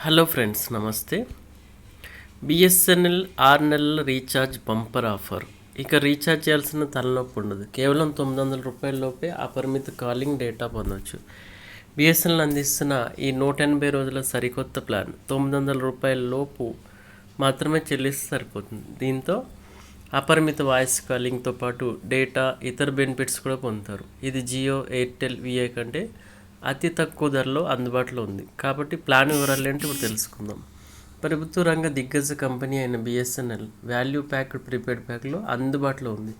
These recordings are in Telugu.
హలో ఫ్రెండ్స్, నమస్తే. బిఎస్ఎన్ఎల్ 6 నెలల రీఛార్జ్ బంపర్ ఆఫర్. ఇక రీఛార్జ్ చేయాల్సిన తలనొప్పి ఉండదు. కేవలం రూ. 900 లోపే అపరిమిత కాలింగ్ డేటా పొందవచ్చు. బిఎస్ఎన్ఎల్ అందిస్తున్న ఈ 180 రోజుల సరికొత్త ప్లాన్ రూ. 900 లోపు మాత్రమే చెల్లిస్తే సరిపోతుంది. దీంతో అపరిమిత వాయిస్ కాలింగ్తో పాటు డేటా, ఇతర బెనిఫిట్స్ కూడా పొందుతారు. ఇది జియో, ఎయిర్టెల్, విఐ కంటే అతి తక్కువ ధరలో అందుబాటులో ఉంది. కాబట్టి ప్లాన్ వివరాలు ఏంటి ఇప్పుడు తెలుసుకుందాం. ప్రభుత్వ రంగ దిగ్గజ కంపెనీ అయిన బిఎస్ఎన్ఎల్ వాల్యూ ప్యాక్డ్ ప్రీపెయిడ్ ప్యాక్లో అందుబాటులో ఉంది.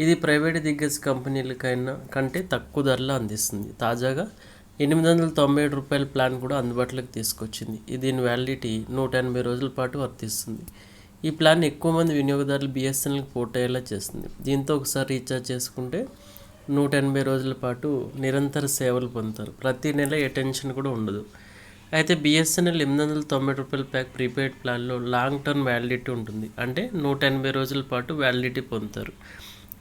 ఇది ప్రైవేట్ దిగ్గజ కంపెనీలకైనా కంటే తక్కువ ధరలో అందిస్తుంది. తాజాగా రూ. 897 ప్లాన్ కూడా అందుబాటులోకి తీసుకొచ్చింది. దీని వ్యాలిడిటీ 180 రోజుల పాటు వర్తిస్తుంది. ఈ ప్లాన్ ఎక్కువ మంది వినియోగదారులు బిఎస్ఎన్ఎల్కి పోర్ట్ అయ్యేలా చేస్తుంది. దీంతో ఒకసారి రీఛార్జ్ చేసుకుంటే 180 రోజుల పాటు నిరంతర సేవలు పొందుతారు. ప్రతి నెల ఏ టెన్షన్ కూడా ఉండదు. అయితే బిఎస్ఎన్ఎల్ రూ. 897 ప్యాక్ ప్రీపెయిడ్ ప్లాన్లో లాంగ్ టర్మ్ వ్యాలిడిటీ ఉంటుంది. అంటే 180 రోజుల పాటు వ్యాలిడిటీ పొందుతారు.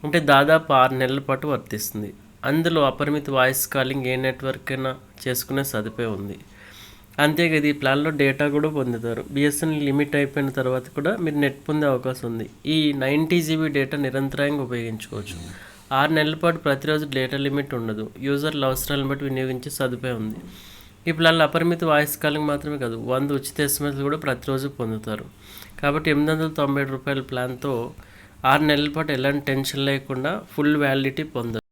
అంటే దాదాపు 6 నెలల పాటు వర్తిస్తుంది. అందులో అపరిమిత వాయిస్ కాలింగ్ ఏ నెట్వర్క్ అయినా చేసుకునే సదుపాయం ఉంది. అంతేకాదు ఈ ప్లాన్లో డేటా కూడా పొందుతారు. బిఎస్ఎన్ఎల్ లిమిట్ అయిపోయిన తర్వాత కూడా మీరు నెట్ పొందే అవకాశం ఉంది. ఈ 90 GB డేటా నిరంతరాయంగా ఉపయోగించుకోవచ్చు. 6 నెలల పాటు ప్రతిరోజు డేటా లిమిట్ ఉండదు. యూజర్ల అవసరాలను బట్టి వినియోగించే సదుపాయం ఉంది. ఈ ప్లాన్లో అపరిమిత వాయిస్ కాలింగ్ మాత్రమే కాదు, 100 ఉచిత ఎస్ఎంఎస్లు కూడా ప్రతిరోజు పొందుతారు. కాబట్టి రూ. 897 ప్లాన్తో 6 నెలల పాటు ఎలాంటి టెన్షన్ లేకుండా ఫుల్ వ్యాలిడిటీ పొందరు.